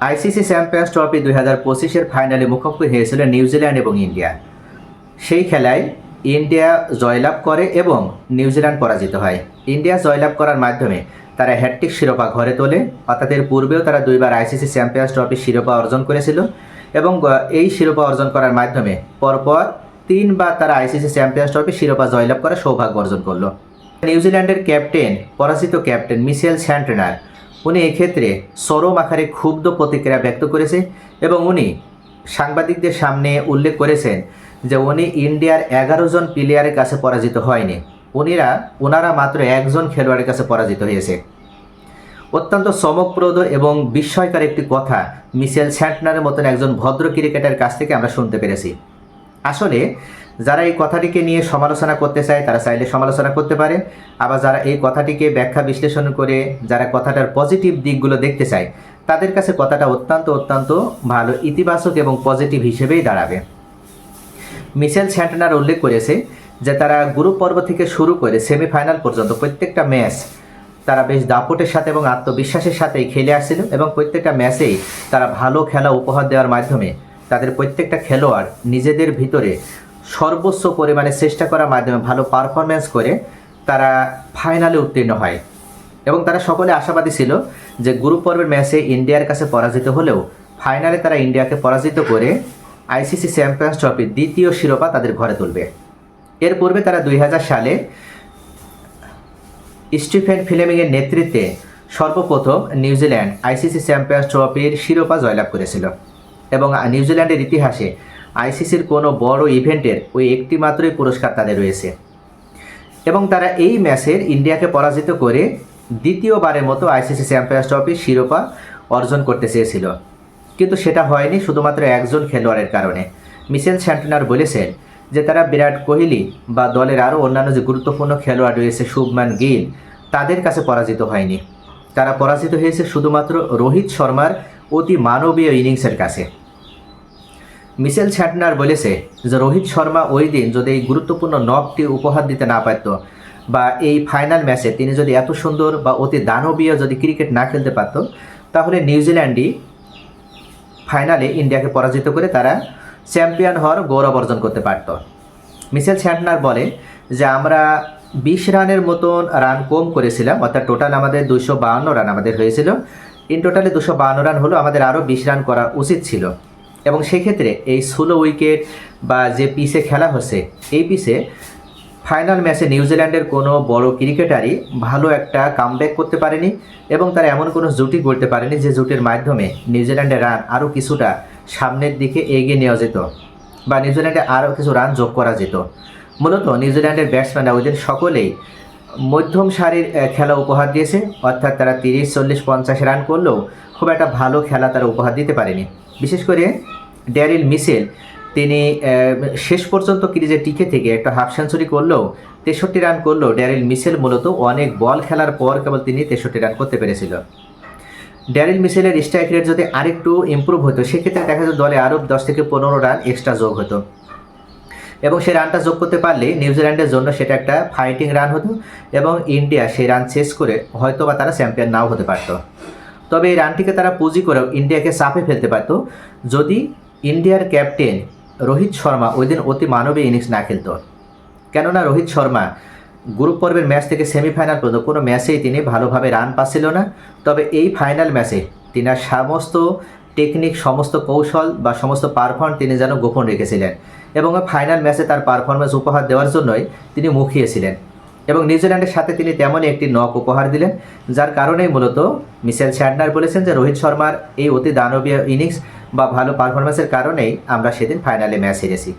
ICC champions trophy 2025-এর ফাইনালে মুখোমুখি হয়েছিল নিউজিল্যান্ড এবং ইন্ডিয়া। সেই খেলায় ইন্ডিয়া জয়লাভ করে এবং নিউজিল্যান্ড পরাজিত হয়। ইন্ডিয়া জয়লাভ করার মাধ্যমে তারা হ্যাটট্রিক শিরোপা ঘরে তোলে, অর্থাৎ এর পূর্বেও তারা দুইবার আইসিসি চ্যাম্পিয়ন্স ট্রফির শিরোপা অর্জন করেছিল এবং এই শিরোপা অর্জন করার মাধ্যমে পরপর 3বার তারা আইসিসি চ্যাম্পিয়ন্স ট্রফির শিরোপা জয়লাভ করার সৌভাগ্য অর্জন করলো। নিউজিল্যান্ডের ক্যাপ্টেন, পরাজিত ক্যাপ্টেন মিশেল স্যান্টনার, উনি এক্ষেত্রে চরম আকারে ক্ষুব্ধ প্রতিক্রিয়া ব্যক্ত করেছে এবং উনি সাংবাদিকদের সামনে উল্লেখ করেছেন যে উনি ইন্ডিয়ার 11 জন প্লেয়ারের কাছে পরাজিত হয়নি, ওনারা মাত্র একজন খেলোয়াড়ের কাছে পরাজিত হয়েছে। অত্যন্ত চমকপ্রদ এবং বিস্ময়কর একটি কথা মিশেল স্যান্টনারের মতন একজন ভদ্র ক্রিকেটারের কাছ থেকে আমরা শুনতে পেরেছি। আসলে যারা এই কথাটিকে নিয়ে সমালোচনা করতে চায় তারা চাইলে সমালোচনা করতে পারে, আবার যারা এই কথাটিকে ব্যাখ্যা বিশ্লেষণ করে যারা কথাটার পজিটিভ দিকগুলো দেখতে চায় তাদের কাছে কথাটা অত্যন্ত ভালো, ইতিবাচক এবং পজিটিভ হিসেবেই দাঁড়াবে। মিশেল স্যান্টনার উল্লেখ করেছে যে তারা গ্রুপ পর্ব থেকে শুরু করে সেমিফাইনাল পর্যন্ত প্রত্যেকটা ম্যাচ তারা বেশ দাপটের সাথে এবং আত্মবিশ্বাসের সাথেই খেলে আসছিল এবং প্রত্যেকটা ম্যাচেই তারা ভালো খেলা উপহার দেওয়ার মাধ্যমে তাদের প্রত্যেকটা খেলোয়াড় নিজেদের ভিতরে সর্বোচ্চ পরিমাণে চেষ্টা করার মাধ্যমে ভালো পারফরমেন্স করে তারা ফাইনালে উত্তীর্ণ হয় এবং তারা সকলে আশাবাদী ছিল যে গ্রুপ পর্বের ম্যাচে ইন্ডিয়ার কাছে পরাজিত হলেও ফাইনালে তারা ইন্ডিয়াকে পরাজিত করে আইসিসি চ্যাম্পিয়ন্স ট্রফির দ্বিতীয় শিরোপা তাদের ঘরে তুলবে। এর পূর্বে তারা 2000 সালে স্টিফেন ফ্লেমিংয়ের নেতৃত্বে সর্বপ্রথম নিউজিল্যান্ড আইসিসি চ্যাম্পিয়ন্স ট্রফির শিরোপা জয়লাভ করেছিল এবং নিউজিল্যান্ডের ইতিহাসে আইসিসির কোনো বড় ইভেন্টের ওই একটি মাত্রই পুরস্কার তাদের রয়েছে এবং তারা এই ম্যাচের ইন্ডিয়াকে পরাজিত করে দ্বিতীয়বারের মতো আইসিসি চ্যাম্পিয়ন্স ট্রফির শিরোপা অর্জন করতে চেয়েছিল, কিন্তু সেটা হয়নি শুধুমাত্র একজন খেলোয়াড়ের কারণে। মিশেল স্যান্টনার বলেছেন যে তারা বিরাট কোহলি বা দলের আরও অন্যান্য যে গুরুত্বপূর্ণ খেলোয়াড় রয়েছে শুভমান গিল, তাদের কাছে পরাজিত হয়নি, তারা পরাজিত হয়েছে শুধুমাত্র রোহিত শর্মার অতি মানবীয় ইনিংসের কাছে। মিশেল স্যান্টনার বলেছে যে রোহিত শর্মা ওই দিন যদি এই গুরুত্বপূর্ণ নকটি উপহার দিতে না পারত বা এই ফাইনাল ম্যাচে তিনি যদি এত সুন্দর বা অতি দানবীয় যদি ক্রিকেট না খেলতে পারত তাহলে নিউজিল্যান্ডই ফাইনালে ইন্ডিয়াকে পরাজিত করে তারা চ্যাম্পিয়ন হওয়ার গৌরব অর্জন করতে পারত। মিশেল স্যান্টনার বলে যে আমরা 20 রানের মতন রান কম করেছিলাম, অর্থাৎ টোটাল আমাদের 252 রান আমাদের হয়েছিল, ইন টোটালে 252 রান হলো, আমাদের আরও 20 রান করা উচিত ছিল এবং সেক্ষেত্রে এই 16 উইকেট বা যে পিচে খেলা হচ্ছে এই পিচে ফাইনাল ম্যাচে নিউজিল্যান্ডের কোনো বড় ক্রিকেটারই ভালো একটা কামব্যাক করতে পারেনি এবং তারা এমন কোনো জুটি করতে পারেনি যে জুটির মাধ্যমে নিউজিল্যান্ডের রান আরও কিছুটা সামনের দিকে এগিয়ে নেওয়া যেত বা নিউজিল্যান্ডে আরও কিছু রান যোগ করা যেত। মূলত নিউজিল্যান্ডের ব্যাটসম্যানরা ওই দিন সকলেই মধ্যম সারির খেলা উপহার দিয়েছে, অর্থাৎ তারা 30, 40, 50 রান করলেও খুব একটা ভালো খেলা তারা উপহার দিতে পারেনি। বিশেষ করে ড্যারিল মিশেল, তিনি শেষ পর্যন্ত ক্রিজে টিকে থেকে একটা হাফ সেঞ্চুরি করলেও 63 রান করলেও ড্যারিল মিশেল মূলত অনেক বল খেলার পর কেবল তিনি 63 রান করতে পেরেছিল। ড্যারিল মিশেলের স্ট্রাইক রেট যদি আরেকটু ইম্প্রুভ হতো সেক্ষেত্রে দেখা যেত দলে আরও 10 থেকে 15 রান এক্সট্রা যোগ হতো এবং সেই রানটা যোগ করতে পারলে নিউজিল্যান্ডের জন্য সেটা একটা ফাইটিং রান হতো এবং ইন্ডিয়া সেই রান শেষ করে হয়তো বা তারা চ্যাম্পিয়ন নাও হতে পারত। তবে এই রানটিকে তারা পুঁজি করে ইন্ডিয়াকে চাপে ফেলতে পারত যদি ইন্ডিয়ার ক্যাপ্টেন রোহিত শর্মা ওই দিন অতি মানবীয় ইনিংস না খেলত। কেননা রোহিত শর্মা গ্রুপ পর্বের ম্যাচ থেকে সেমিফাইনাল পর্যন্ত কোনো ম্যাচেই তিনি ভালোভাবে রান পাচ্ছিল না, তবে এই ফাইনাল ম্যাচে তিনি সমস্ত টেকনিক, সমস্ত কৌশল বা সমস্ত পারফর্ম তিনি যেন গোপন রেখেছিলেন এবং ফাইনাল ম্যাচে তার পারফরমেন্স উপহার দেওয়ার জন্যই তিনি মুখিয়েছিলেন এবং নিউজিল্যান্ডের সাথে তিনি তেমনই একটি নক উপহার দিলেন, যার কারণেই মূলত মিশেল স্যান্টনার বলেছেন যে রোহিত শর্মার এই অতি দানবীয় ইনিংস বা ভালো পারফরমেন্সের কারণেই আমরা সেদিন ফাইনালে ম্যাচ হেরেছি।